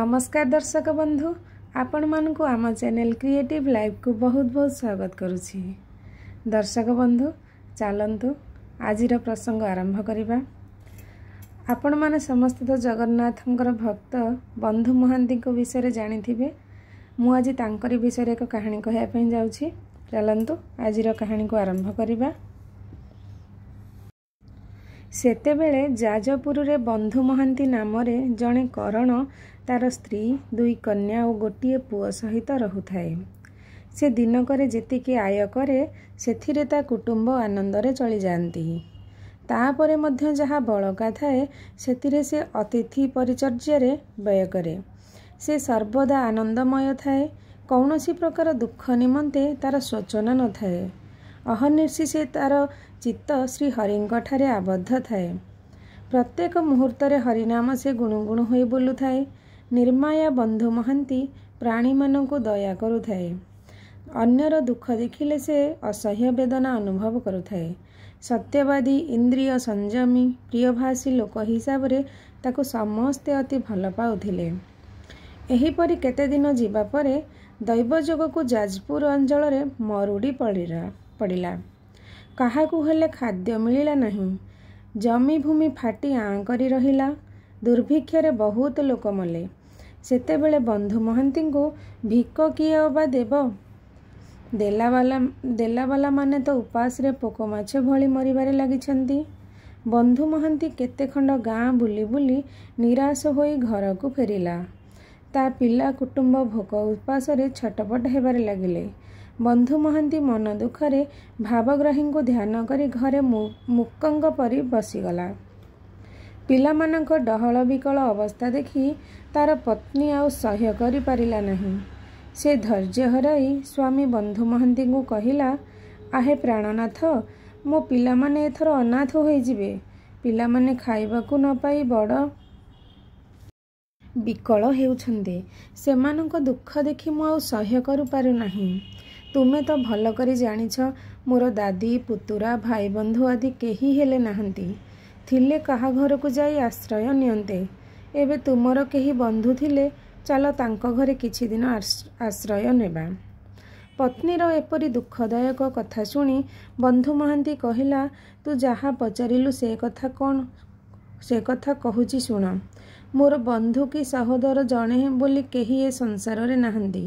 नमस्कार दर्शक बंधु, आपण मानकु आम चैनल क्रिएटिव लाइफ को बहुत बहुत स्वागत करुछि। दर्शक बंधु चलतु आजिर प्रसंग आरंभ करिबा। आपण माने समस्त तो जगन्नाथंकर भक्त बंधु महांती को विषय जानिथिबे। मु आज तांकरी विषय एक कहानी कहया पे जाउछि। चलतु आजिर कहानी को आरंभ करिबा। सेतेबेले जाजपुर रे बंधु महांती नाम रे जणे करण तार स्त्री दुई कन्या और गोटे पुओ सहित रहुथाए। से दिनकरे जेतिकी आय करे सेथिरे ता कुटुंब आनंदरे चली जाती। तापरे मध्य जहाँ बलका थाए सेतिरे से अतिथि परिचर्यारे व्यय करे। से सर्वदा आनंदमय थाए। कौनसी प्रकार दुख निमंते तार शोचना न थाए। अहर्निशी से तार चित्त श्री हरिंठारे आबद्ध थाए। प्रत्येक मुहूर्तरे हरिनाम से गुणुगुण होई बोलु थाए। निर्माया बंधु महांती प्राणी मानकु दया करुथाए। अन्यर दुख देखिले से असह्य वेदना अनुभव करुथाए। सत्यवादी इंद्रिय संयमी प्रियभाषी लोक हिसाब रे ताकु समस्ते अति भल पाउथिले। एहीपरि केते दिन जीवा परे दैवजोग को जाजपुर अंचल रे मरुड़ी पड़िला। काहाकु हेले खाद्य मिलिला नहीं। जमी भूमि फाटी आँ करी रहिला। दुर्भिक्षरे बहुत लोक मले। सेतेबेले बंधु महांती को भिक किए अबा देव। देलावाला माने तो उपास रे पोक माछ भली मरिबारे लागिछंती। बंधु महांती केते खंड गाँ बुली बुली निराश होई घर को फेरिला। ता पिला कुटुंब भोक उपास रे छटपट हेबारे लागिले। बंधु महांती मन दुखरे भावग्राही को ध्यान करी घरे मुक्कंग परी बसीगला। पिलामानक डहल विकल अवस्था देखी तार पत्नी आउ सह्य करि पारिला नहीं। से धैर्य हराई स्वामी बंधु महांती को कहिला, आहे प्राणनाथ, मो पिलामाने एथर अनाथ होई जिवे। पिलामाने खाइबाकू न पाई बड़ विकल हेउछन्ते। सेमानक दुख देखि मु आउ सह्य करू पारु नाही। तुमे तो भल करी जानिछ मोर दादी पुतुरा भाई बंधु आदि केही हेले नाहंती। थिले कहा घर को जाई आश्रय नियंते। एबे तुमर केही बंधु थिले, चलो तांको घरे किछि दिन आश्रय नेबा। पत्नीर एपरी दुखदायक कथा शुणी बंधु महांती कहिला, तू जहा पचारिलु से कथा कहूची शुण। मोर बंधु की सहोदर जणे बोली केही ए संसार रे नाहंती।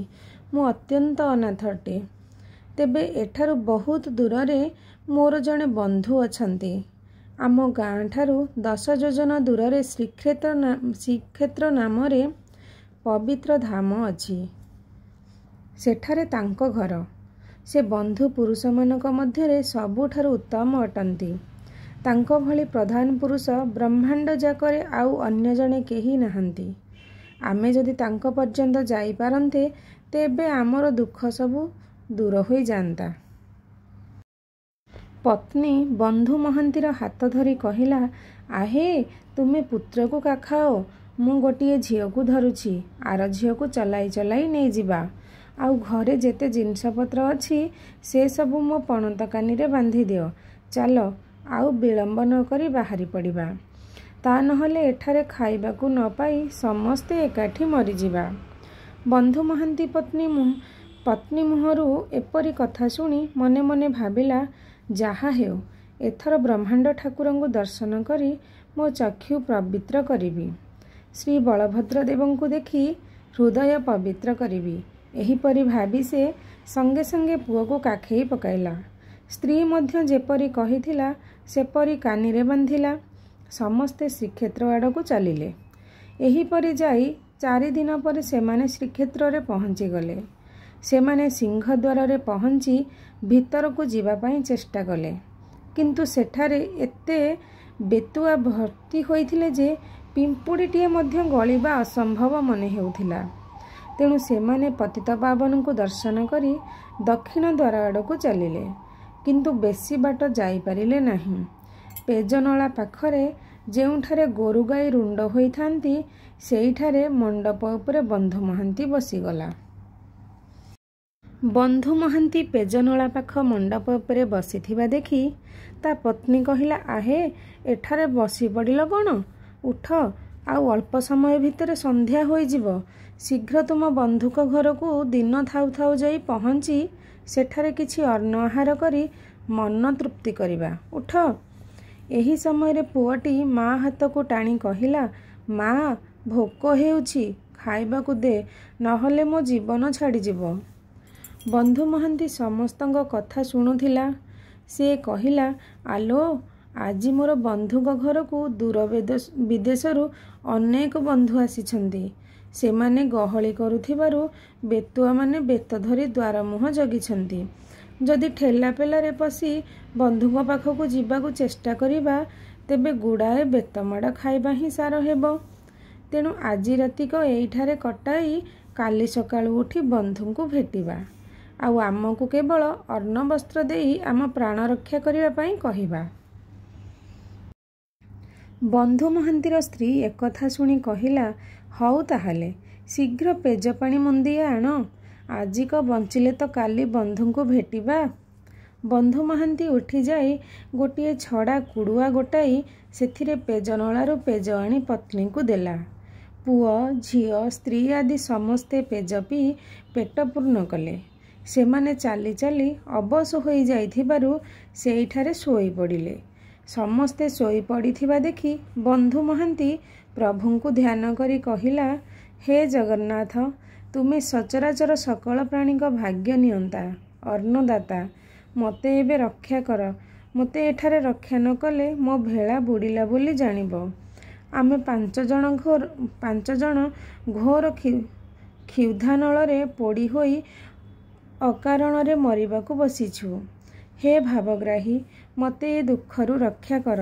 मु अत्यंत अनाथ अटे। तेबे एठारु बहुत दूर रे मोर जणे बंधु अछंती। आम गाँ ठारू 10 योजन दूर रे श्रीक्षेत्र नाम रे पवित्र धाम अछि। सेठारे तांको घर। से बंधु पुरुष मानक मध्यरे सबुठारु उत्तम अटंती। तांको भली प्रधान पुरुष ब्रह्मांड जाकरे आउ अन्य जणे केही नाहंती। आमे जदि तांको पर्यंत जाई पारंते तेबे आमर दुख सबु दूर होई जानता। पत्नी बंधु महांतीर हाथ धरी कहिला, आहे तुमे पुत्र को काखाओ, मु गोटिए झियो को धरुछि। आर झियो को चलाई चलाई नहीं जिबा। आउ घरे जेते जिनस पत्र अछि से सबु मो पणत कानी रे बांधी दियो। चलो आउ विलंब न करी बाहरी पड़िबा। ता नहले एठारे खाइबाकू न पाई समस्ते एकाठी मरी जिबा। बंधु महांती पत्नी मुहरु एपरी कथा शुणी मने मने भाबिला, जहा हेउ एथर ब्रह्मांड ठाकुर को दर्शन करी मो चक्षु पवित्र करिबी। श्री बलभद्र देव को देखी हृदय पवित्र करिबी। एहीपरि भाबी से संगे संगे पुओ को काखेई पकाइला। स्त्री मध्य जेपरी कहिथिला सेपरी कानी रे बांधिला। समस्ते श्रीक्षेत्र आड़ को चलिले। एहीपरि जाई 4 दिन पर सेमाने श्रीक्षेत्र रे पहुँची गले। सेमाने सिंहद्वार रे पहुँची भीतर को जीवा पाई चेष्टा कले, किंतु सेठारे एते बेतुआ भर्ती होइथिले जे पिंपुड़ीटीए मध्य गलिबा असंभव मने हेउथिला। तेणु सेमाने पतित पावन को दर्शन करी दक्षिण द्वार आड़ को चलिले, किंतु बेसी बाट जाई पारिले नाही। पेजनला पाखरे जेउठारे गोरु गाई रुंड होइथांती सेइठारे मंडप उपरे बंधु महांती बसीगला। बंधु महांती पेजनला पाख मंडप उपरे बसीथिबा देखी ता पत्नी कहिला, आहे एठारे बसी पड़िल कौन? उठ ଆଉ ଅଳ୍ପ ସମୟ ଭିତରେ ସନ୍ଧ୍ୟା ହୋଇଯିବ। ଶୀଘ୍ର ତୁମ ବନ୍ଧୁଙ୍କ ଘରକୁ ଦିନ ଥାଉ ଥାଉ ଯାଇ ପହଞ୍ଚି ସେଠାରେ କିଛି ଅନ୍ନ ଆହାର କରି ମନ ତୃପ୍ତି କରିବା। ଉଠ। ଏହି ସମୟରେ ପୁଅଟି ମା ହାତକୁ ଟାଣି କହିଲା, ମା, ଭୋକ ହେଉଛି, ଖାଇବାକୁ ଦେ, ନହେଲେ ମୋ ଜୀବନ ଛାଡ଼ିଯିବ। ବନ୍ଧୁ ମହାନ୍ତି ସମସ୍ତଙ୍କ କଥା ଶୁଣୁଥିଲା। ସେ କହିଲା, ଆଲୋ, ଆଜି ମୋର ବନ୍ଧୁଙ୍କ ଘରକୁ ଦୂର ବିଦେଶରୁ ଅନେକ ବନ୍ଧୁ ଆସିଛନ୍ତି। ସେମାନେ ଗହଳି କରୁଥିବାରୁ ବେତୁଆମାନେ ବେତ ଧରି ଦ୍ୱାର ମୁହଁ ଜଗିଛନ୍ତି। ଯଦି ଠେଲା ପେଲାରେ ପଶି ବନ୍ଧୁଙ୍କ ପାଖକୁ ଯିବାକୁ ଚେଷ୍ଟା କରିବା ତେବେ ଗୁଡ଼ାଏ ବେତମାଡ଼ ଖାଇବା ହିଁ ସାର ହେବ। ତେଣୁ ଆଜି ରାତିକ ଏଇଠାରେ କଟାଇ କାଲି ସକାଳୁ ଉଠି ବନ୍ଧୁଙ୍କୁ ଭେଟିବା, ଆଉ ଆମକୁ କେବଳ ଅନ୍ନ ବସ୍ତ୍ର ଦେଇ ଆମ ପ୍ରାଣ ରକ୍ଷା କରିବା ପାଇଁ କହିବା। ବନ୍ଧୁ ମହାନ୍ତିର ସ୍ତ୍ରୀ ଏକଥା ଶୁଣି କହିଲା, ହଉ ତାହେଲେ ଶୀଘ୍ର ପେଜ ପାଣି ମୁନ୍ଦିଏ ଆଣ। ଆଜିକ ବଞ୍ଚିଲେ ତ କାଲି ବନ୍ଧୁଙ୍କୁ ଭେଟିବା। ବନ୍ଧୁ ମହାନ୍ତି ଉଠିଯାଇ ଗୋଟିଏ ଛଡ଼ା କୁଡ଼ୁଆ ଗୋଟାଇ ସେଥିରେ ପେଜ ନଳାରୁ ପେଜ ଆଣି ପତ୍ନୀଙ୍କୁ ଦେଲା। ପୁଅ, ଝିଅ, ସ୍ତ୍ରୀ ଆଦି ସମସ୍ତେ ପେଜ ପିଇ ପେଟ ପୂର୍ଣ୍ଣ କଲେ। ସେମାନେ ଚାଲି ଚାଲି ଅବଶ ହୋଇଯାଇଥିବାରୁ ସେଇଠାରେ ଶୋଇ ପଡ଼ିଲେ। ସମସ୍ତେ ଶୋଇ ପଡ଼ିଥିବା ଦେଖି ବନ୍ଧୁ ମହାନ୍ତି ପ୍ରଭୁଙ୍କୁ ଧ୍ୟାନ କରି କହିଲା, ହେ ଜଗନ୍ନାଥ, ତୁମେ ସଚରାଚର ସକଳ ପ୍ରାଣୀଙ୍କ ଭାଗ୍ୟ ନିୟନ୍ତା, ଅନ୍ନଦାତା, ମୋତେ ଏବେ ରକ୍ଷା କର। ମୋତେ ଏଠାରେ ରକ୍ଷା ନ କଲେ ମୋ ଭେଳା ବୁଡ଼ିଲା ବୋଲି ଜାଣିବ। ଆମେ ପାଞ୍ଚ ଜଣ ଘୋର କ୍ଷୁଧାନଳରେ ପୋଡ଼ି ହୋଇ ଅକାରଣରେ ମରିବାକୁ ବସିଛୁ। ହେ ଭାବଗ୍ରାହୀ, ମୋତେ ଏ ଦୁଃଖରୁ ରକ୍ଷା କର।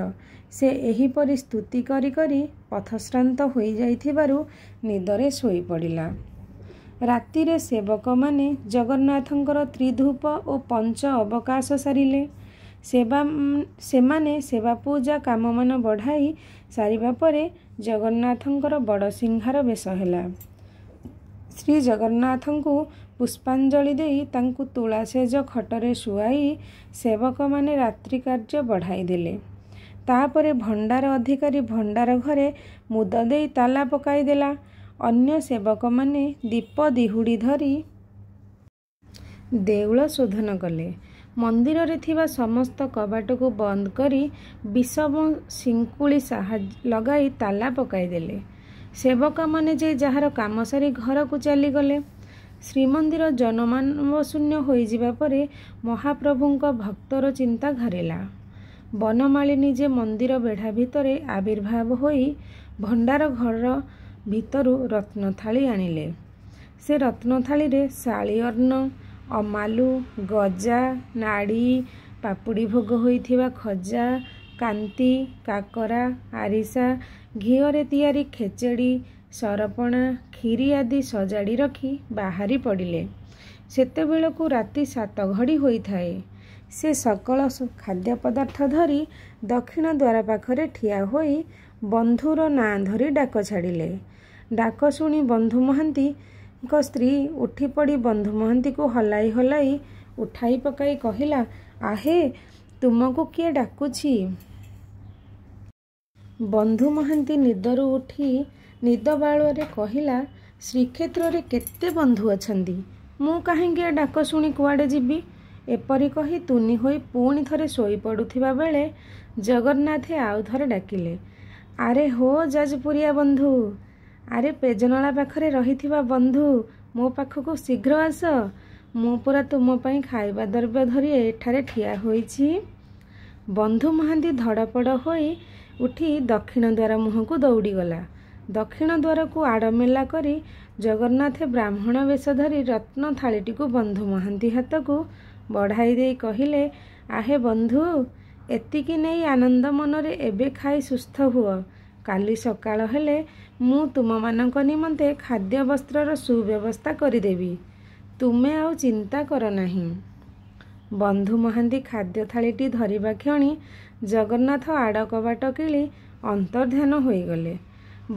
ସେ ଏହିପରି ସ୍ତୁତି କରି କରି ପଥଶ୍ରାନ୍ତ ହୋଇଯାଇଥିବାରୁ ନିଦରେ ଶୋଇପଡ଼ିଲା। ରାତିରେ ସେବକମାନେ ଜଗନ୍ନାଥଙ୍କର ତ୍ରିଧୂପ ଓ ପଞ୍ଚ ଅବକାଶ ସାରିଲେ। ସେମାନେ ସେବା ପୂଜା କାମମାନ ବଢ଼ାଇ ସାରିବା ପରେ ଜଗନ୍ନାଥଙ୍କର ବଡ଼ ସିଂହାର ବେଶ ହେଲା। ଶ୍ରୀ ଜଗନ୍ନାଥଙ୍କୁ ପୁଷ୍ପାଞ୍ଜଳି ଦେଇ ତାଙ୍କୁ ତୁଳାସେଜ ଖଟରେ ଶୁଆଇ ସେବକମାନେ ରାତ୍ରି କାର୍ଯ୍ୟ ବଢ଼ାଇ ଦେଲେ। ତାପରେ ଭଣ୍ଡାର ଅଧିକାରୀ ଭଣ୍ଡାର ଘରେ ମୁଦ ଦେଇ ତାଲା ପକାଇଦେଲା। ଅନ୍ୟ ସେବକମାନେ ଦୀପ ଦିହୁଡ଼ି ଧରି ଦେଉଳ ଶୋଧନ କଲେ। ମନ୍ଦିରରେ ଥିବା ସମସ୍ତ କବାଟକୁ ବନ୍ଦ କରି ବିଷମ ଶିଙ୍କୁଳି ଲଗାଇ ତାଲା ପକାଇଦେଲେ। ସେବକମାନେ ଯେ ଯାହାର କାମ ସାରି ଘରକୁ ଚାଲିଗଲେ। ଶ୍ରୀମନ୍ଦିର ଜନମାନବ ଶୂନ୍ୟ ହୋଇଯିବା ପରେ ମହାପ୍ରଭୁଙ୍କ ଭକ୍ତର ଚିନ୍ତା ଘାରିଲା। ବନମାଳିନୀ ଯେ ମନ୍ଦିର ବେଢ଼ା ଭିତରେ ଆବିର୍ଭାବ ହୋଇ ଭଣ୍ଡାର ଘର ଭିତରୁ ରତ୍ନଥାଳି ଆଣିଲେ। ସେ ରତ୍ନଥାଳିରେ ଶାଳି ଅନ୍ନ, ଅମାଲୁ, ଗଜା, ନାଡ଼ି, ପାପୁଡ଼ି ଭୋଗ ହୋଇଥିବା ଖଜା, କାନ୍ତି, କାକରା, ଆରିସା, ଘିଅରେ ତିଆରି ଖେଚେଡ଼ି, ସରପଣା, କ୍ଷୀରି ଆଦି ସଜାଡ଼ି ରଖି ବାହାରି ପଡ଼ିଲେ। ସେତେବେଳକୁ ରାତି 7 ଘଡ଼ି ହୋଇଥାଏ। ସେ ସକଳ ଖାଦ୍ୟ ପଦାର୍ଥ ଧରି ଦକ୍ଷିଣ ଦ୍ୱାର ପାଖରେ ଠିଆ ହୋଇ ବନ୍ଧୁର ନାଁ ଧରି ଡାକ ଛାଡ଼ିଲେ। ଡାକ ଶୁଣି ବନ୍ଧୁ ମହାନ୍ତିଙ୍କ ସ୍ତ୍ରୀ ଉଠିପଡ଼ି ବନ୍ଧୁ ମହାନ୍ତିକୁ ହଲାଇ ହଲାଇ ଉଠାଇ ପକାଇ କହିଲା, ଆହେ, ତୁମକୁ କିଏ ଡାକୁଛି? ବନ୍ଧୁ ମହାନ୍ତି ନିଦରୁ ଉଠି ନିଦ ବାଳୁଆରେ କହିଲା, ଶ୍ରୀକ୍ଷେତ୍ରରେ କେତେ ବନ୍ଧୁ ଅଛନ୍ତି, ମୁଁ କାହିଁକି ଏ ଡାକ ଶୁଣି କୁଆଡ଼େ ଯିବି? ଏପରି କହି ତୁନି ହୋଇ ପୁଣି ଥରେ ଶୋଇପଡ଼ୁଥିବା ବେଳେ ଜଗନ୍ନାଥେ ଆଉ ଥରେ ଡାକିଲେ, ଆରେ ହୋ ଯାଜପୁରିଆ ବନ୍ଧୁ, ଆରେ ପେଜନଳା ପାଖରେ ରହିଥିବା ବନ୍ଧୁ, ମୋ ପାଖକୁ ଶୀଘ୍ର ଆସ। ମୁଁ ପୁରା ତୁମ ପାଇଁ ଖାଇବା ଦ୍ରବ୍ୟ ଧରି ଏଠାରେ ଠିଆ ହୋଇଛି। ବନ୍ଧୁ ମହାନ୍ତି ଧଡ଼ପଡ଼ ହୋଇ ଉଠି ଦକ୍ଷିଣ ଦ୍ୱାର ମୁହଁକୁ ଦୌଡ଼ିଗଲା। ଦକ୍ଷିଣ ଦ୍ୱାରକୁ ଆଡ଼ମେଲା କରି ଜଗନ୍ନାଥେ ବ୍ରାହ୍ମଣ ବେଶ ଧରି ରତ୍ନ ଥାଳିଟିକୁ ବନ୍ଧୁ ମହାନ୍ତି ହାତକୁ ବଢ଼ାଇ ଦେଇ କହିଲେ, ଆହେ ବନ୍ଧୁ, ଏତିକି ନେଇ ଆନନ୍ଦ ମନରେ ଏବେ ଖାଇ ସୁସ୍ଥ ହୁଅ। କାଲି ସକାଳ ହେଲେ ମୁଁ ତୁମମାନଙ୍କ ନିମନ୍ତେ ଖାଦ୍ୟ ବସ୍ତ୍ରର ସୁବ୍ୟବସ୍ଥା କରିଦେବି। ତୁମେ ଆଉ ଚିନ୍ତା କର ନାହିଁ। ବନ୍ଧୁ ମହାନ୍ତି ଖାଦ୍ୟ ଥାଳିଟି ଧରିବା କ୍ଷଣି ଜଗନ୍ନାଥ ଆଡ଼କ ବାଟ କିଳି ଅନ୍ତର୍ଧ୍ୟାନ ହୋଇଗଲେ।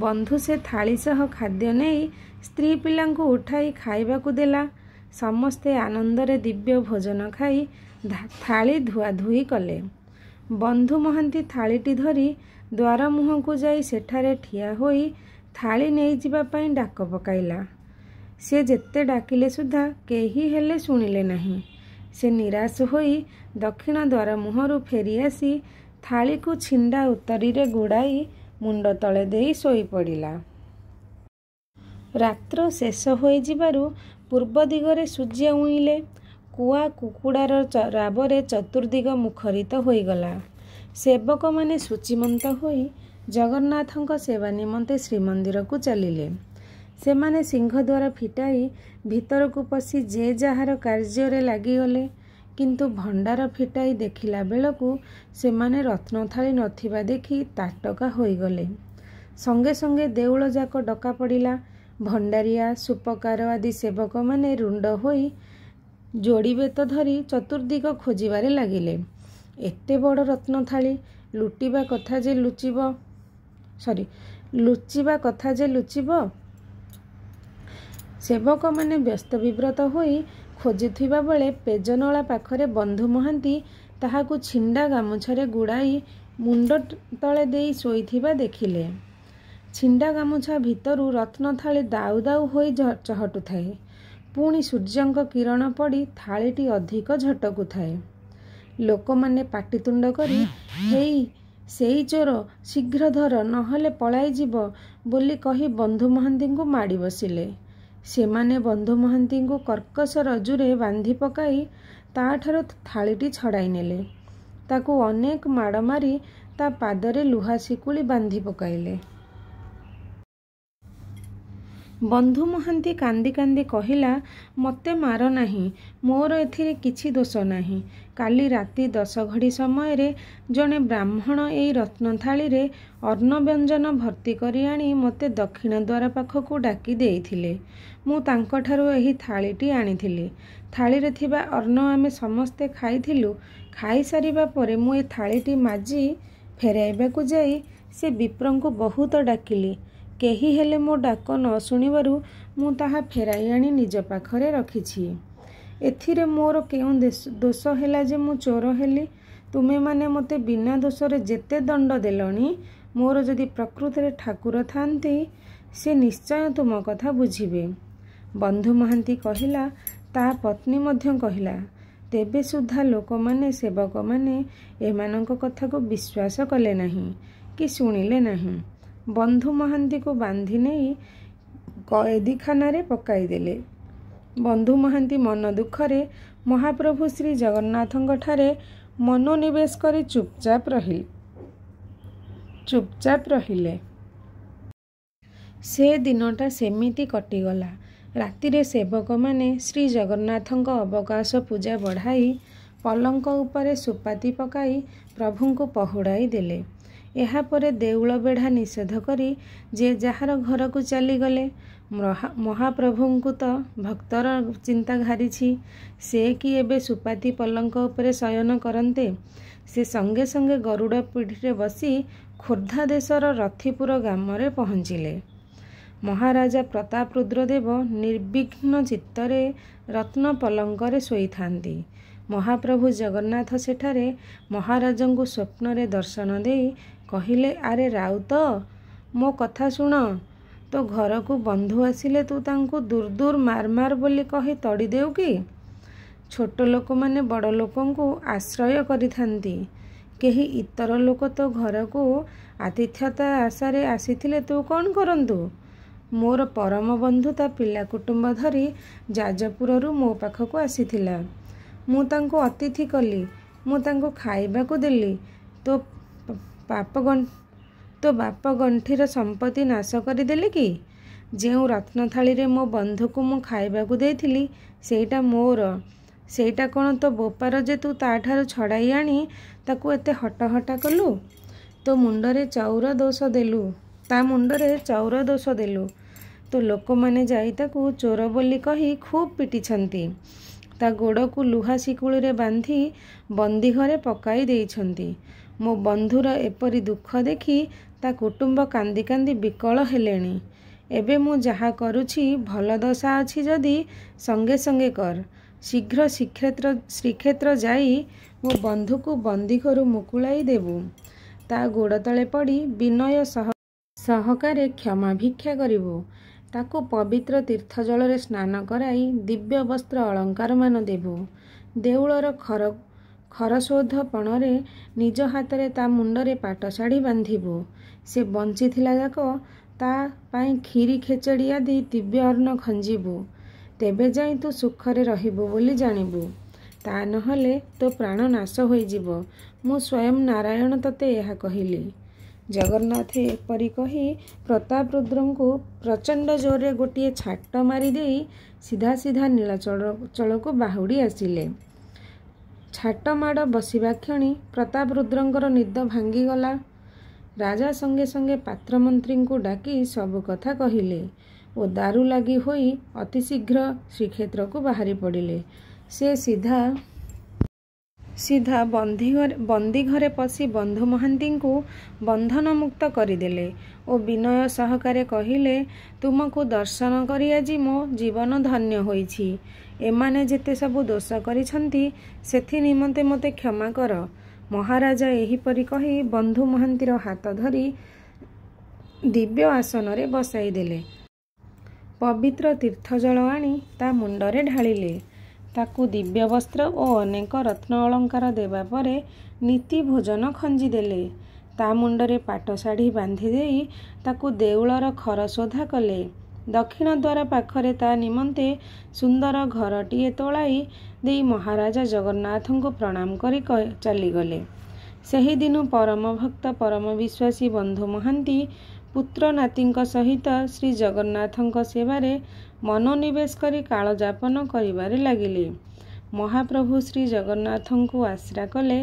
ବନ୍ଧୁ ସେ ଥାଳି ସହ ଖାଦ୍ୟ ନେଇ ସ୍ତ୍ରୀ ପିଲାଙ୍କୁ ଉଠାଇ ଖାଇବାକୁ ଦେଲା। ସମସ୍ତେ ଆନନ୍ଦରେ ଦିବ୍ୟ ଭୋଜନ ଖାଇ ଥାଳି ଧୁଆଧୁଇ କଲେ। ବନ୍ଧୁ ମହାନ୍ତି ଥାଳିଟି ଧରି ଦ୍ୱାର ମୁହଁକୁ ଯାଇ ସେଠାରେ ଠିଆ ହୋଇ ଥାଳି ନେଇଯିବା ପାଇଁ ଡାକ ପକାଇଲା। ସେ ଯେତେ ଡାକିଲେ ସୁଦ୍ଧା କେହି ହେଲେ ଶୁଣିଲେ ନାହିଁ। ସେ ନିରାଶ ହୋଇ ଦକ୍ଷିଣ ଦ୍ୱାର ମୁହଁରୁ ଫେରିଆସି ଥାଳିକୁ ଛିଣ୍ଡା ଉତ୍ତରୀରେ ଗୁଡ଼ାଇ ମୁଣ୍ଡ ତଳେ ଦେଇ ଶୋଇପଡ଼ିଲା। ରାତ୍ର ଶେଷ ହୋଇଯିବାରୁ ପୂର୍ବ ଦିଗରେ ସୂର୍ଯ୍ୟ ଉଇଁଲେ। କୁଆ କୁକୁଡ଼ାର ରାବରେ ଚତୁର୍ଦିଗ ମୁଖରିତ ହୋଇଗଲା। ସେବକମାନେ ସୂଚିମନ୍ତ ହୋଇ ଜଗନ୍ନାଥଙ୍କ ସେବା ନିମନ୍ତେ ଶ୍ରୀମନ୍ଦିରକୁ ଚାଲିଲେ। ସେମାନେ ସିଂହଦ୍ୱାର ଫିଟାଇ ଭିତରକୁ ପଶି ଯେ ଯାହାର କାର୍ଯ୍ୟରେ ଲାଗିଗଲେ। କିନ୍ତୁ ଭଣ୍ଡାର ଫିଟାଇ ଦେଖିଲା ବେଳକୁ ସେମାନେ ରତ୍ନଥାଳି ନଥିବା ଦେଖି ତାଟକା ହୋଇଗଲେ। ସଙ୍ଗେ ସଙ୍ଗେ ଦେଉଳ ଯାକ ଡକା ପଡ଼ିଲା। ଭଣ୍ଡାରିଆ, ସୁପକାର ଆଦି ସେବକମାନେ ରୁଣ୍ଡ ହୋଇ ଯୋଡ଼ିବେତ ଧରି ଚତୁର୍ଦିଗ ଖୋଜିବାରେ ଲାଗିଲେ। ଏତେ ବଡ଼ ରତ୍ନଥାଳି ଲୁଚିବା କଥା ଯେ ଲୁଚିବ। ସେବକମାନେ ବ୍ୟସ୍ତ ବିବ୍ରତ ହୋଇ ଖୋଜୁଥିବା ବେଳେ ପେଜନଳା ପାଖରେ ବନ୍ଧୁ ମହାନ୍ତି ତାହାକୁ ଛିଣ୍ଡା ଗାମୁଛାରେ ଗୁଡ଼ାଇ ମୁଣ୍ଡ ତଳେ ଦେଇ ଶୋଇଥିବା ଦେଖିଲେ। ଛିଣ୍ଡା ଗାମୁଛା ଭିତରୁ ରତ୍ନଥାଳି ଦାଉ ଦାଉ ହୋଇ ଚହଟୁଥାଏ। ପୁଣି ସୂର୍ଯ୍ୟଙ୍କ କିରଣ ପଡ଼ି ଥାଳିଟି ଅଧିକ ଝଟକୁଥାଏ। ଲୋକମାନେ ପାଟିତୁଣ୍ଡ କରି ହେଇ ସେଇ ଚୋର, ଶୀଘ୍ର ଧର, ନହେଲେ ପଳାଇଯିବ ବୋଲି କହି ବନ୍ଧୁ ମହାନ୍ତିଙ୍କୁ ମାଡ଼ି ବସିଲେ। ସେମାନେ ବନ୍ଧୁ ମହାନ୍ତିଙ୍କୁ କର୍କଶ ରଜ୍ଜୁରେ ବାନ୍ଧି ପକାଇ ତାଠାରୁ ଥାଳିଟି ଛଡ଼ାଇ ନେଲେ। ତାକୁ ଅନେକ ମାଡ଼ ମାରି ତା ପାଦରେ ଲୁହା ଶିକୁଳି ବାନ୍ଧି ପକାଇଲେ। ବନ୍ଧୁ ମହାନ୍ତି କାନ୍ଦି କାନ୍ଦି କହିଲା, ମୋତେ ମାର ନାହିଁ, ମୋର ଏଥିରେ କିଛି ଦୋଷ ନାହିଁ। କାଲି ରାତି 10 ଘଡ଼ି ସମୟରେ ଜଣେ ବ୍ରାହ୍ମଣ ଏଇ ରତ୍ନଥାଳିରେ ଅନ୍ନବ୍ୟଞ୍ଜନ ଭର୍ତ୍ତି କରି ଆଣି ମୋତେ ଦକ୍ଷିଣ ଦ୍ୱାର ପାଖକୁ ଡାକି ଦେଇଥିଲେ। ମୁଁ ତାଙ୍କଠାରୁ ଏହି ଥାଳିଟି ଆଣିଥିଲି। ଥାଳିରେ ଥିବା ଅନ୍ନ ଆମେ ସମସ୍ତେ ଖାଇଥିଲୁ। ଖାଇସାରିବା ପରେ ମୁଁ ଏ ଥାଳିଟି ମାଜି ଫେରାଇବାକୁ ଯାଇ ସେ ବିପ୍ରଙ୍କୁ ବହୁତ ଡାକିଲି। କେହି ହେଲେ ମୋ ଡାକ ନ ଶୁଣିବାରୁ ମୁଁ ତାହା ଫେରାଇ ଆଣି ନିଜ ପାଖରେ ରଖିଛି। ଏଥିରେ ମୋର କେଉଁ ଦୋଷ ହେଲା ଯେ ମୁଁ ଚୋର ହେଲି? ତୁମେମାନେ ମୋତେ ବିନା ଦୋଷରେ ଯେତେ ଦଣ୍ଡ ଦେଲଣି, ମୋର ଯଦି ପ୍ରକୃତରେ ଠାକୁର ଥାଆନ୍ତି ସେ ନିଶ୍ଚୟ ତୁମ କଥା ବୁଝିବେ। ବନ୍ଧୁ ମହାନ୍ତି କହିଲା। ତା ପତ୍ନୀ ମଧ୍ୟ କହିଲା। ତେବେ ସୁଦ୍ଧା ଲୋକମାନେ, ସେବକମାନେ ଏମାନଙ୍କ କଥାକୁ ବିଶ୍ୱାସ କଲେ ନାହିଁ କି ଶୁଣିଲେ ନାହିଁ। ବନ୍ଧୁ ମହାନ୍ତିକୁ ବାନ୍ଧି ନେଇ କଏଦୀଖାନାରେ ପକାଇଦେଲେ। ବନ୍ଧୁ ମହାନ୍ତି ମନ ଦୁଃଖରେ ମହାପ୍ରଭୁ ଶ୍ରୀ ଜଗନ୍ନାଥଙ୍କଠାରେ ମନୋନିବେଶ କରି ଚୁପଚାପ ରହିଲେ। ସେ ଦିନଟା ସେମିତି କଟିଗଲା। ରାତିରେ ସେବକମାନେ ଶ୍ରୀ ଜଗନ୍ନାଥଙ୍କ ଅବକାଶ ପୂଜା ବଢ଼ାଇ ପଲଙ୍କ ଉପରେ ସୁପାତି ପକାଇ ପ୍ରଭୁଙ୍କୁ ପହୁଡ଼ାଇ ଦେଲେ। ଏହାପରେ ଦେଉଳ ବେଢ଼ା ନିଷେଧ କରି ଯେ ଯାହାର ଘରକୁ ଚାଲିଗଲେ। ମହାପ୍ରଭୁଙ୍କୁ ତ ଭକ୍ତର ଚିନ୍ତା ଘାରିଛି। ସେ କି ଏବେ ସୁପାତି ପଲଙ୍କ ଉପରେ ଶୟନ କରନ୍ତେ? ସେ ସଙ୍ଗେ ସଙ୍ଗେ ଗରୁଡ଼ ପିଠିରେ ବସି ଖୋର୍ଦ୍ଧା ଦେଶର ରଥିପୁର ଗ୍ରାମରେ ପହଞ୍ଚିଲେ। ମହାରାଜା ପ୍ରତାପରୁଦ୍ରଦେବ ନିର୍ବିଘ୍ନ ଚିତ୍ତରେ ରତ୍ନ ପଲଙ୍କରେ ଶୋଇଥାନ୍ତି। ମହାପ୍ରଭୁ ଜଗନ୍ନାଥ ସେଠାରେ ମହାରାଜଙ୍କୁ ସ୍ୱପ୍ନରେ ଦର୍ଶନ ଦେଇ କହିଲେ, ଆରେ ରାଉତ, ମୋ କଥା ଶୁଣ। ତୋ ଘରକୁ ବନ୍ଧୁ ଆସିଲେ ତୁ ତାଙ୍କୁ ଦୂର ଦୂର ମାର ମାର ବୋଲି କହି ତଡ଼ି ଦେଉ କି? ଛୋଟ ଲୋକମାନେ ବଡ଼ ଲୋକଙ୍କୁ ଆଶ୍ରୟ କରିଥାନ୍ତି। କେହି ଇତର ଲୋକ ତୋ ଘରକୁ ଆତିଥ୍ୟତା ଆଶାରେ ଆସିଥିଲେ ତୁ କ'ଣ କରନ୍ତୁ? ମୋର ପରମ ବନ୍ଧୁ ତା ପିଲା କୁଟୁମ୍ବ ଧରି ଯାଜପୁରରୁ ମୋ ପାଖକୁ ଆସିଥିଲା। ମୁଁ ତାଙ୍କୁ ଅତିଥି କଲି। ମୁଁ ତାଙ୍କୁ ଖାଇବାକୁ ଦେଲି। ତୋ ବାପ ଗଣ୍ଠିର ସମ୍ପତ୍ତି ନାଶ କରିଦେଲି କି? ଯେଉଁ ରତ୍ନଥାଳିରେ ମୋ ବନ୍ଧୁକୁ ମୁଁ ଖାଇବାକୁ ଦେଇଥିଲି ସେଇଟା ମୋର। ସେଇଟା କ'ଣ ତୋ ବୋପାର ଯେ ତୁ ତାଠାରୁ ଛଡ଼ାଇ ଆଣି ତାକୁ ଏତେ ହଟହଟା କଲୁ? ତା ମୁଣ୍ଡରେ ଚଉର ଦୋଷ ଦେଲୁ। ତୋ ଲୋକମାନେ ଯାଇ ତାକୁ ଚୋର ବୋଲି କହି ଖୁବ୍ ପିଟିଛନ୍ତି। ତା ଗୋଡ଼କୁ ଲୁହା ଶିକୁଳିରେ ବାନ୍ଧି ବନ୍ଦୀ ଘରେ ପକାଇ ଦେଇଛନ୍ତି। ମୋ ବନ୍ଧୁର ଏପରି ଦୁଃଖ ଦେଖି ତା କୁଟୁମ୍ବ କାନ୍ଦି କାନ୍ଦି ବିକଳ ହେଲେଣି। ଏବେ ମୁଁ ଯାହା କରୁଛି ଭଲ ଦଶା ଅଛି ଯଦି ସଙ୍ଗେ ସଙ୍ଗେ କର। ଶୀଘ୍ର ଶ୍ରୀକ୍ଷେତ୍ର ଯାଇ ମୋ ବନ୍ଧୁକୁ ବନ୍ଦୀ ଘରୁ ମୁକୁଳାଇ ଦେବୁ। ତା ଗୋଡ଼ ତଳେ ପଡ଼ି ବିନୟ ସହକାରେ କ୍ଷମା ଭିକ୍ଷା କରିବୁ। ତାକୁ ପବିତ୍ର ତୀର୍ଥ ଜଳରେ ସ୍ନାନ କରାଇ ଦିବ୍ୟ ବସ୍ତ୍ର ଅଳଙ୍କାରମାନ ଦେବୁ। ଦେଉଳର ଖରଶୋଧପଣରେ ନିଜ ହାତରେ ତା ମୁଣ୍ଡରେ ପାଟ ଶାଢ଼ୀ ବାନ୍ଧିବୁ। ସେ ବଞ୍ଚିଥିଲା ଯାକ ତା ପାଇଁ କ୍ଷୀରି ଖେଚେଡ଼ି ଆଦି ଦିବ୍ୟ ଅନ୍ନ ଖଞ୍ଜିବୁ। ତେବେ ଯାଇ ତୁ ସୁଖରେ ରହିବୁ ବୋଲି ଜାଣିବୁ। ତା ନହେଲେ ତୋ ପ୍ରାଣ ନାଶ ହୋଇଯିବ। ମୁଁ ସ୍ୱୟଂ ନାରାୟଣ ତତେ ଏହା କହିଲି। ଜଗନ୍ନାଥ ଏପରି କହି ପ୍ରତାପରୁଦ୍ରଙ୍କୁ ପ୍ରଚଣ୍ଡ ଜୋରରେ ଗୋଟିଏ ଛାଟ ମାରିଦେଇ ସିଧା ସିଧା ନୀଳାଚଳକୁ ବାହୁଡ଼ି ଆସିଲେ। ଛାଟ ମାଡ଼ ବସିବା କ୍ଷଣି ପ୍ରତାପରୁଦ୍ରଙ୍କର ନିଦ ଭାଙ୍ଗିଗଲା। ରାଜା ସଙ୍ଗେ ସଙ୍ଗେ ପାତ୍ରମନ୍ତ୍ରୀଙ୍କୁ ଡାକି ସବୁ କଥା କହିଲେ ଓ ଦାରୁ ଲାଗି ହୋଇ ଅତି ଶୀଘ୍ର ଶ୍ରୀକ୍ଷେତ୍ରକୁ ବାହାରି ପଡ଼ିଲେ। ସେ ସିଧା ବନ୍ଦୀ ଘରେ ପଶି ବନ୍ଧୁ ମହାନ୍ତିଙ୍କୁ ବନ୍ଧନମୁକ୍ତ କରିଦେଲେ ଓ ବିନୟ ସହକାରେ କହିଲେ, ତୁମକୁ ଦର୍ଶନ କରି ଆଜି ମୋ ଜୀବନ ଧନ୍ୟ ହୋଇଛି। ଏମାନେ ଯେତେ ସବୁ ଦୋଷ କରିଛନ୍ତି ସେଥି ନିମନ୍ତେ ମୋତେ କ୍ଷମା କର। ମହାରାଜା ଏହିପରି କହି ବନ୍ଧୁ ମହାନ୍ତିର ହାତ ଧରି ଦିବ୍ୟ ଆସନରେ ବସାଇ ଦେଲେ। ପବିତ୍ର ତୀର୍ଥଜଳ ଆଣି ତା ମୁଣ୍ଡରେ ଢାଳିଲେ। ତାକୁ ଦିବ୍ୟ ବସ୍ତ୍ର ଓ ଅନେକ ରତ୍ନ ଅଳଙ୍କାର ଦେବା ପରେ ନୀତି ଭୋଜନ ଖଞ୍ଜିଦେଲେ। ତା ମୁଣ୍ଡରେ ପାଟ ଶାଢ଼ୀ ବାନ୍ଧି ଦେଇ ତାକୁ ଦେଉଳର ଖରଶୋଧା କଲେ। ଦକ୍ଷିଣ ଦ୍ୱାର ପାଖରେ ତା ନିମନ୍ତେ ସୁନ୍ଦର ଘରଟିଏ ତୋଳାଇ ଦେଇ ମହାରାଜା ଜଗନ୍ନାଥଙ୍କୁ ପ୍ରଣାମ କରି ଚାଲିଗଲେ। ସେହିଦିନୁ ପରମ ଭକ୍ତ ପରମ ବିଶ୍ୱାସୀ ବନ୍ଧୁ ମହାନ୍ତି ପୁତ୍ର ନାତିଙ୍କ ସହିତ ଶ୍ରୀ ଜଗନ୍ନାଥଙ୍କ ସେବାରେ ମନୋନିବେଶ କରି କାଳଯାପନ କରିବାରେ ଲାଗିଲେ। ମହାପ୍ରଭୁ ଶ୍ରୀ ଜଗନ୍ନାଥଙ୍କୁ ଆଶ୍ରା କଲେ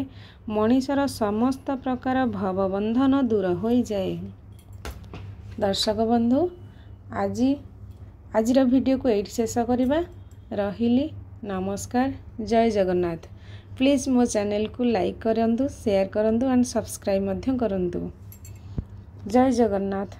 ମଣିଷର ସମସ୍ତ ପ୍ରକାର ଭବବନ୍ଧନ ଦୂର ହୋଇଯାଏ। ଦର୍ଶକ ବନ୍ଧୁ, ଆଜିର ଭିଡ଼ିଓକୁ ଏଇଠି ଶେଷ କରିବା। ରହିଲି, ନମସ୍କାର, ଜୟ ଜଗନ୍ନାଥ। ପ୍ଲିଜ୍ ମୋ ଚ୍ୟାନେଲକୁ ଲାଇକ୍ କରନ୍ତୁ, ସେୟାର କରନ୍ତୁ ଆଣ୍ଡ ସବସ୍କ୍ରାଇବ୍ ମଧ୍ୟ କରନ୍ତୁ। ଜୟ ଜଗନ୍ନାଥ।